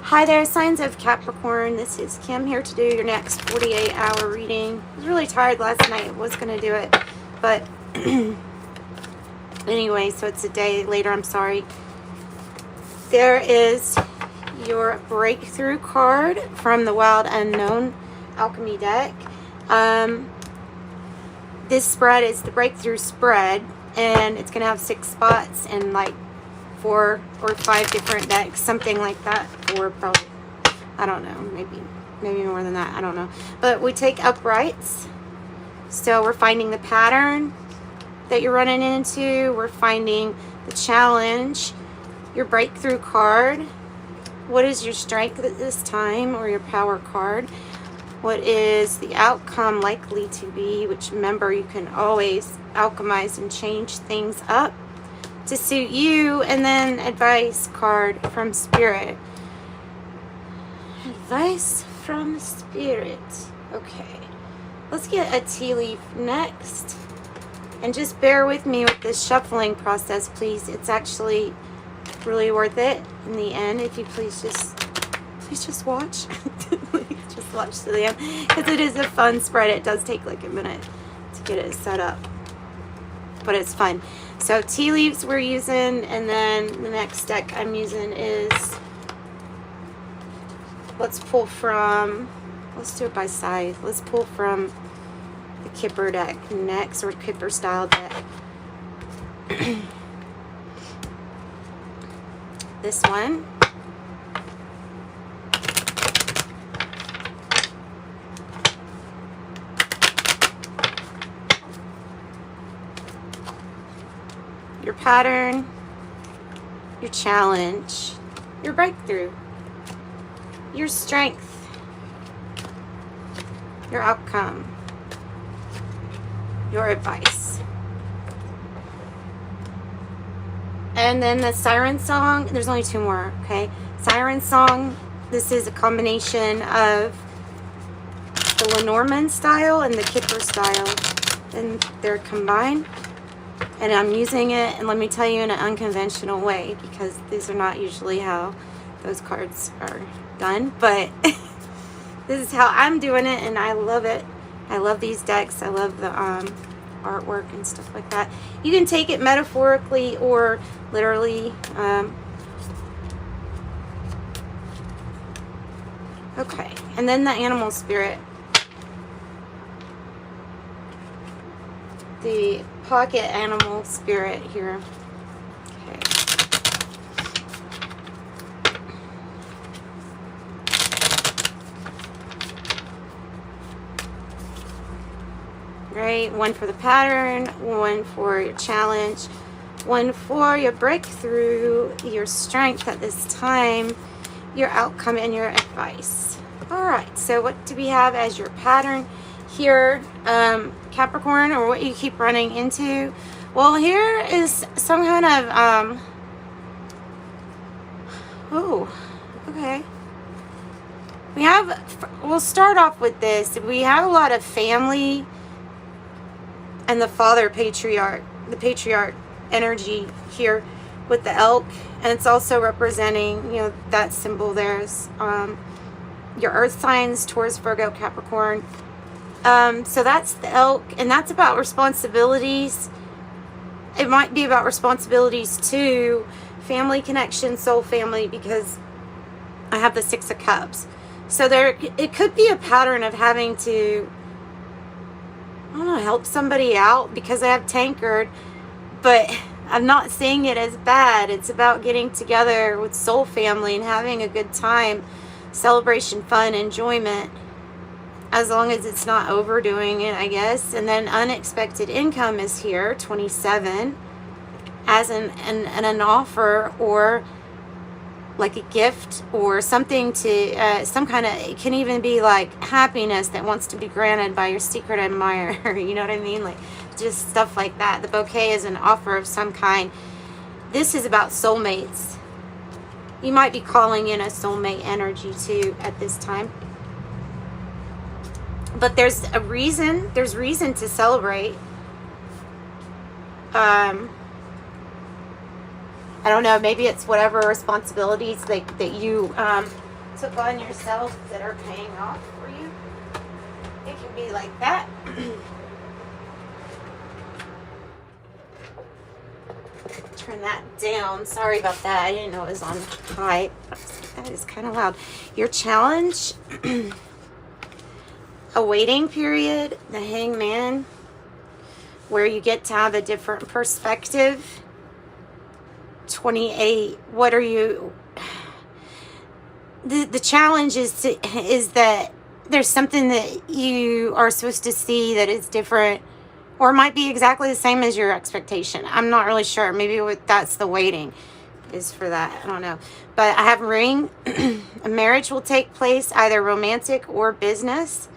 Hi there, signs of Capricorn. This is Kim here to do your next 48-hour reading. I was really tired last night. I was going to do it, but anyway, so it's a day later. I'm sorry. There is your breakthrough card from the Wild Unknown Alchemy deck. This spread is the breakthrough spread, and it's going to have 6 spots and like 4 or 5 different decks, something like that, or probably, I don't know, maybe more than that, I don't know. But we take uprights, so we're finding the pattern that you're running into, we're finding the challenge, your breakthrough card, what is your strength at this time, or your power card, what is the outcome likely to be, which remember you can always alchemize and change things up to suit you, and then advice card from Spirit. Advice from Spirit. Okay, let's get a tea leaf next, and just bear with me with this shuffling process, please. It's actually really worth it in the end. If you please just watch. Please just watch to the end, because it is a fun spread. It does take like a minute to get it set up, but it's fun. So tea leaves we're using, and then the next deck I'm using is, let's pull from, let's do it by side. Let's pull from the Kipper deck next, or Kipper style deck. This one. Your pattern, your challenge, your breakthrough, your strength, your outcome, your advice. And then the siren song, there's only 2 more, okay? Siren song, this is a combination of the Lenormand style and the Kipper style, and they're combined. And I'm using it, and let me tell you, in an unconventional way, because these are not usually how those cards are done, but this is how I'm doing it, and I love it. I love these decks. I love the artwork and stuff like that. You can take it metaphorically or literally. Okay, and then the animal spirit. The pocket animal spirit here. Okay. Great. 1 for the pattern, 1 for your challenge, 1 for your breakthrough, your strength at this time, your outcome, and your advice. All right. So what do we have as your pattern here, Capricorn, or what you keep running into? Well, here is some kind of oh, okay, we'll start off with this. We have a lot of family and the father patriarch, the patriarch energy here with the elk, and it's also representing, you know, that symbol there's your earth signs, Taurus, Virgo, Capricorn. So that's the elk, and that's about responsibilities. It might be about responsibilities too, family connection, soul family, because I have the 6 of Cups. So it could be a pattern of having to, I don't know, help somebody out, because I have tankard, but I'm not seeing it as bad. It's about getting together with soul family and having a good time, celebration, fun, enjoyment, as long as it's not overdoing it, I guess. And then unexpected income is here, 27, as an offer, or like a gift, or something to some kind of, it can even be like happiness that wants to be granted by your secret admirer. You know what I mean? Like just stuff like that. The bouquet is an offer of some kind. This is about soulmates. You might be calling in a soulmate energy too at this time. But there's reason to celebrate. I don't know, maybe it's whatever responsibilities that you took on yourself that are paying off for you. It can be like that. Turn that down. Sorry about that. I didn't know it was on high. That is kind of loud. Your challenge, a waiting period, the Hangman, where you get to have a different perspective. 28. What are you? The challenge is that there's something that you are supposed to see that is different, or might be exactly the same as your expectation. I'm not really sure. Maybe that's the waiting is for that. I don't know. But I have ring. A marriage will take place, either romantic or business.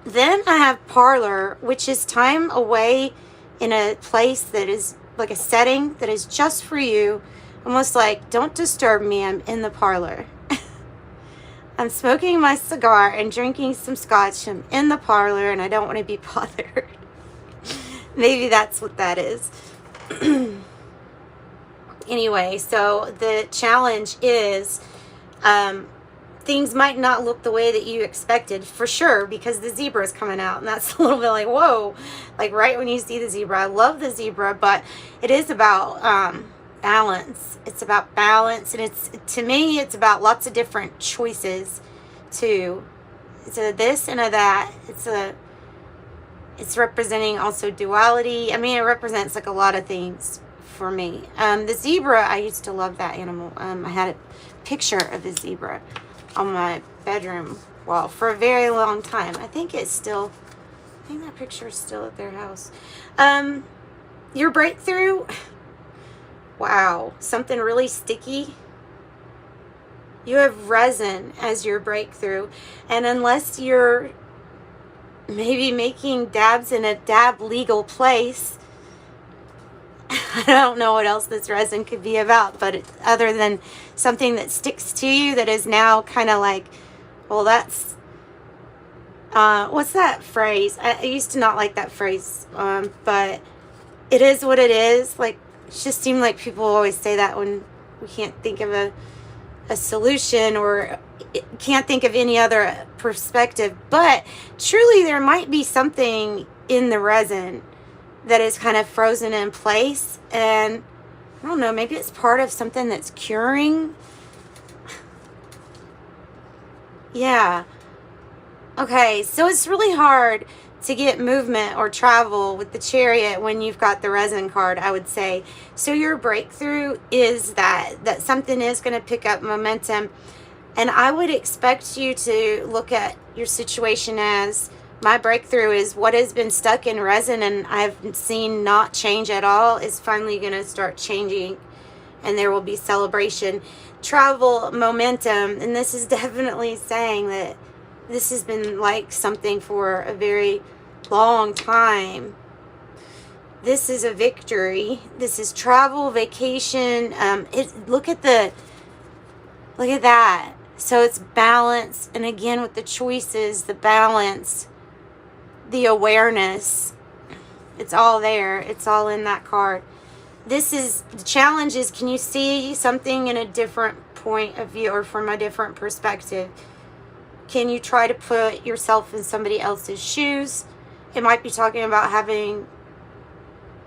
Then I have parlor, which is time away in a place that is like a setting that is just for you. Almost like, don't disturb me, I'm in the parlor. I'm smoking my cigar and drinking some scotch. I'm in the parlor and I don't want to be bothered. Maybe that's what that is. Anyway, so the challenge is things might not look the way that you expected, for sure, because the zebra is coming out, and that's a little bit like, whoa, like right when you see the zebra. I love the zebra, but it is about balance. It's about balance, and it's, to me, it's about lots of different choices too. It's a this and a that. It's representing also duality. I mean, it represents like a lot of things for me. The zebra, I used to love that animal. I had a picture of the zebra on my bedroom wall for a very long time. I think that picture is still at their house. Your breakthrough, wow, something really sticky. You have resin as your breakthrough, and unless you're maybe making dabs in a dab legal place, I don't know what else this resin could be about, but other than something that sticks to you that is now kind of like, well, that's, what's that phrase? I used to not like that phrase, but it is what it is. Like, it just seemed like people always say that when we can't think of a solution or can't think of any other perspective. But truly, there might be something in the resin that is kind of frozen in place, and I don't know, maybe it's part of something that's curing. Yeah. Okay, so it's really hard to get movement or travel with the Chariot when you've got the resin card, I would say. So your breakthrough is that something is going to pick up momentum, and I would expect you to look at your situation as, my breakthrough is what has been stuck in resin and I've seen not change at all is finally going to start changing, and there will be celebration, travel, momentum. And this is definitely saying that this has been like something for a very long time. This is a victory. This is travel, vacation. Look at that. So it's balance, and again with the choices, the balance, the awareness, it's all there. It's all in that card. This is, the challenge is, can you see something in a different point of view or from a different perspective? Can you try to put yourself in somebody else's shoes? It might be talking about having,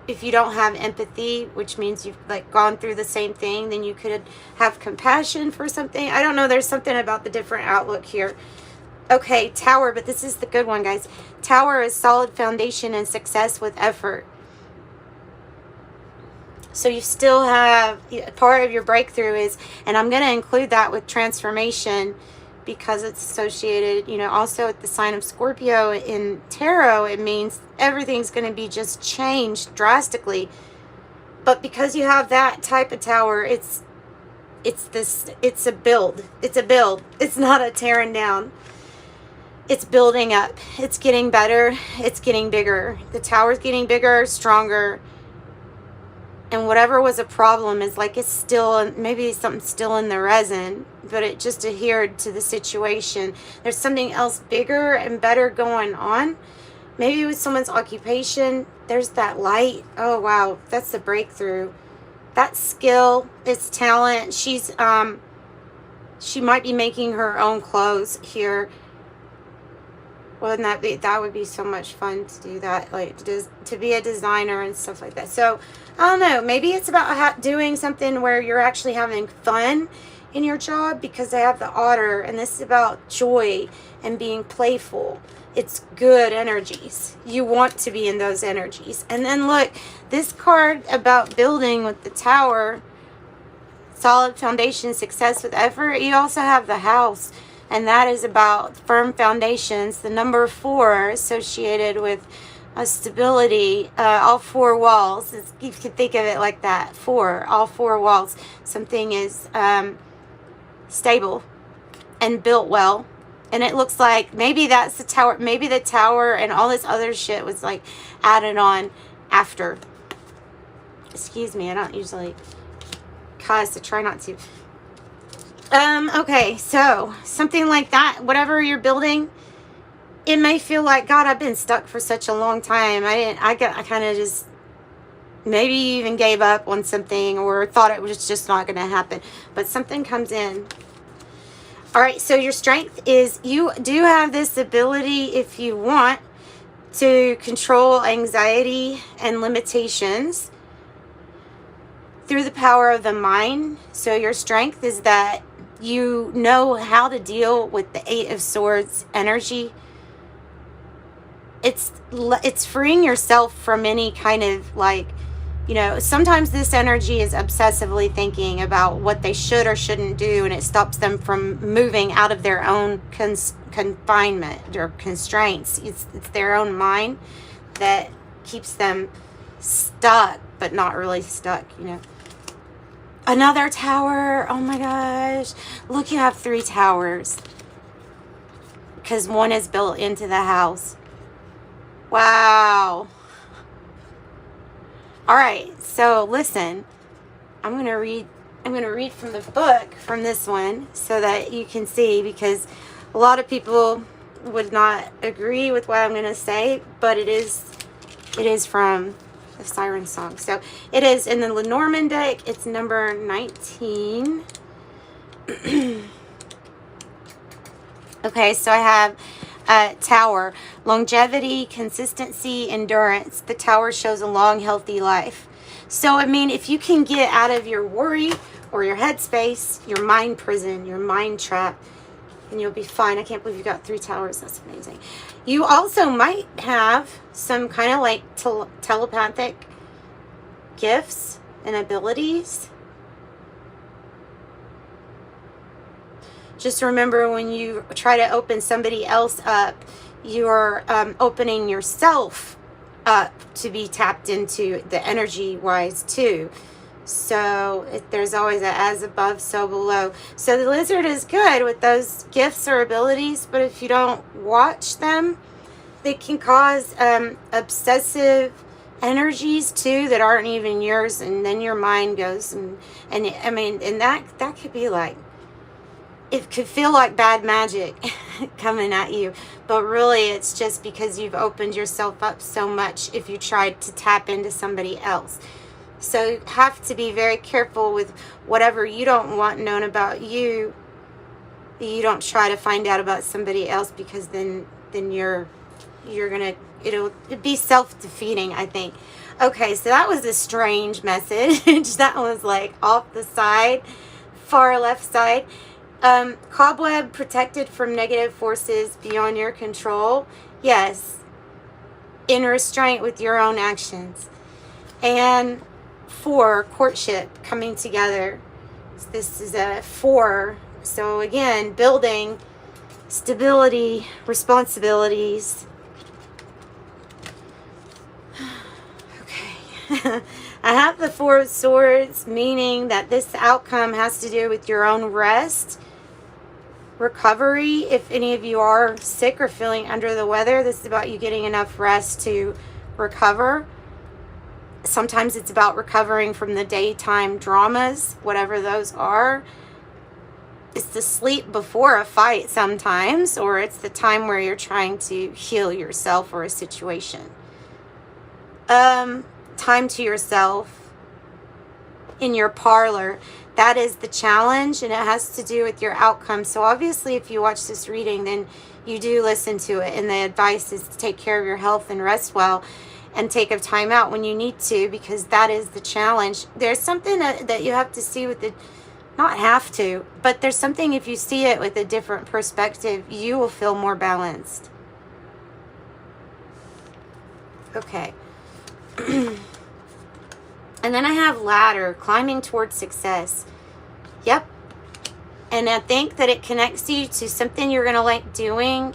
if you don't have empathy, which means you've like gone through the same thing, then you could have compassion for something. I don't know. There's something about the different outlook here. Okay, Tower, but this is the good one, guys. Tower is solid foundation and success with effort. So you still have, part of your breakthrough is, and I'm going to include that with transformation because it's associated, also with the sign of Scorpio in tarot. It means everything's going to be just changed drastically. But because you have that type of tower, it's a build. It's a build. It's not a tearing down. It's building up. It's getting better. It's getting bigger. The tower's getting bigger, stronger. And whatever was a problem is like, it's still, maybe something's still in the resin, but it just adhered to the situation. There's something else bigger and better going on. Maybe with someone's occupation, there's that light. Oh, wow. That's the breakthrough. That's skill. It's talent. She might be making her own clothes here. Wouldn't that be, that would be so much fun to do that, like to be a designer and stuff like that. So I don't know, maybe it's about doing something where you're actually having fun in your job, because I have the Otter, and this is about joy and being playful. It's good energies. You want to be in those energies. And then look, this card about building with the Tower, solid foundation, success with effort. You also have the House, and that is about firm foundations. The number 4 associated with stability, all 4 walls. You could think of it like that. 4, all 4 walls. Something is stable and built well. And it looks like maybe that's the Tower. Maybe the Tower and all this other shit was like added on after. Excuse me, I don't usually cuss. I try not to. Okay, so something like that, whatever you're building, it may feel like, God, I've been stuck for such a long time. I kind of just maybe even gave up on something, or thought it was just not going to happen. But something comes in. All right, so your strength is, you do have this ability, if you want, to control anxiety and limitations through the power of the mind. So your strength is that you know how to deal with the 8 of Swords energy. It's freeing yourself from any kind of, like, you know, sometimes this energy is obsessively thinking about what they should or shouldn't do, and it stops them from moving out of their own confinement or constraints. It's their own mind that keeps them stuck, but not really stuck, you know. Another Tower. Oh my gosh. Look, you have 3 towers, because 1 is built into the house. Wow. All right, so listen, I'm going to read from the book, from this one, so that you can see, because a lot of people would not agree with what I'm going to say, but it is from the Siren Song. So it is in the Lenormand deck. It's number 19. Okay, so I have Tower, longevity, consistency, endurance. The Tower shows a long, healthy life. So, I mean, if you can get out of your worry or your headspace, your mind prison, your mind trap, and you'll be fine. I can't believe you got 3 towers. That's amazing. You also might have some kind of like telepathic gifts and abilities. Just remember, when you try to open somebody else up, you're opening yourself up to be tapped into the energy-wise too. So there's always a as above, so below. So the Lizard is good with those gifts or abilities, but if you don't watch them, they can cause obsessive energies too that aren't even yours, and then your mind goes and I mean, and that could be like, it could feel like bad magic coming at you, but really it's just because you've opened yourself up so much if you tried to tap into somebody else. So you have to be very careful with whatever you don't want known about you. You don't try to find out about somebody else, because then you're gonna, it'll be self-defeating, I think. Okay, so that was a strange message. That was like off the side, far left side. Cobweb, protected from negative forces beyond your control. Yes. In restraint with your own actions. And 4, courtship, coming together. This is a 4. So again, building, stability, responsibilities. Okay. I have the 4 of Swords, meaning that this outcome has to do with your own rest, recovery. If any of you are sick or feeling under the weather, this is about you getting enough rest to recover. Sometimes it's about recovering from the daytime dramas, whatever those are. It's the sleep before a fight sometimes, or it's the time where you're trying to heal yourself or a situation. Time to yourself. in your parlor. That is the challenge, and it has to do with your outcome. So obviously, if you watch this reading, then you do listen to it, and the advice is to take care of your health and rest well, and take a time out when you need to, because that is the challenge. There's something that you have to see with the, not have to, but there's something, if you see it with a different perspective, you will feel more balanced. Okay. And then I have ladder, climbing towards success. Yep. And I think that it connects you to something you're going to like doing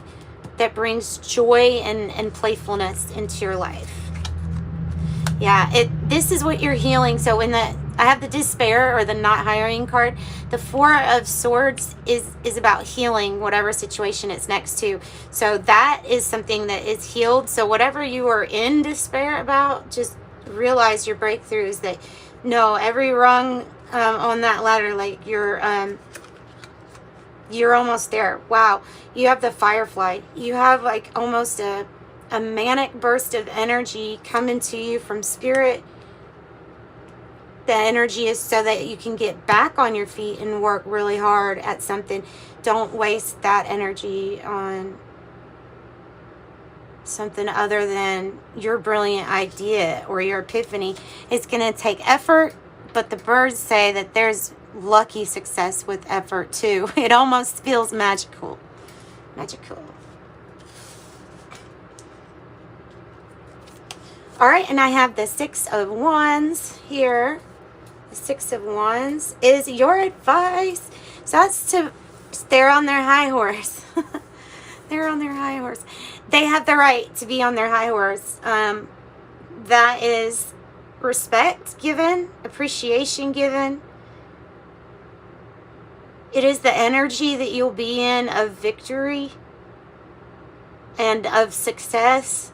that brings joy and playfulness into your life. Yeah, this is what you're healing. So when I have the despair or the not hiring card, the 4 of Swords is about healing whatever situation it's next to. So that is something that is healed. So whatever you are in despair about, just realize your breakthrough is that, no, every rung on that ladder, like you're almost there. Wow. You have the Firefly. You have like almost a manic burst of energy coming to you from spirit. The energy is so that you can get back on your feet and work really hard at something. Don't waste that energy on something other than your brilliant idea or your epiphany. It's going to take effort, but the birds say that there's lucky success with effort too. It almost feels magical. Magical. All right, and I have the 6 of Wands here. The 6 of Wands is your advice. So that's to, they're on their high horse. They're on their high horse. They have the right to be on their high horse. That is respect given, appreciation given. It is the energy that you'll be in of victory and of success,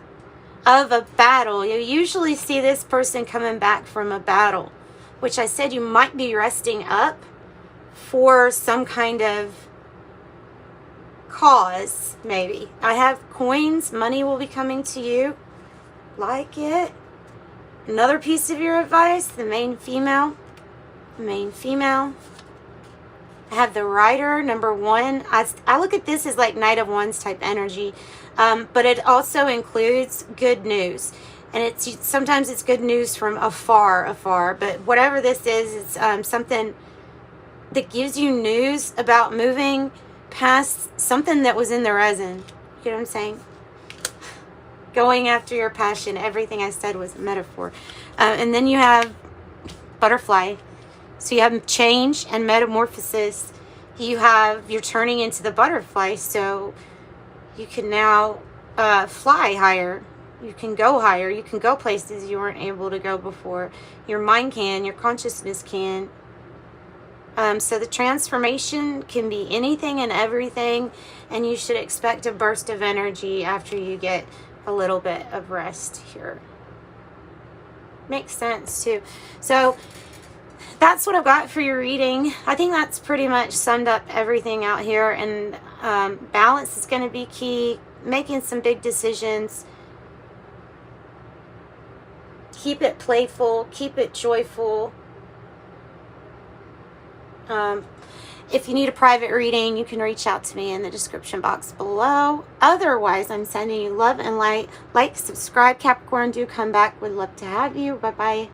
of a battle. You usually see this person coming back from a battle, which I said you might be resting up for some kind of cause, maybe. I have coins. Money will be coming to you. Like it. Another piece of your advice, the main female. The main female. I have the Rider, number 1. I look at this as like Knight of Wands type energy. But it also includes good news. And sometimes it's good news from afar. But whatever this is, it's something that gives you news about moving past something that was in the resin. You know what I'm saying? Going after your passion. Everything I said was a metaphor. And then you have Butterfly. So you have change and metamorphosis. You're turning into the butterfly. So you can now fly higher. You can go higher. You can go places you weren't able to go before. Your mind can. Your consciousness can. So the transformation can be anything and everything, and you should expect a burst of energy after you get a little bit of rest here. Makes sense too. So that's what I've got for your reading. I think that's pretty much summed up everything out here, and balance is going to be key. Making some big decisions. Keep it playful. Keep it joyful. If you need a private reading, you can reach out to me in the description box below. Otherwise, I'm sending you love and light. Like, subscribe, Capricorn. Do come back. Would love to have you. Bye-bye.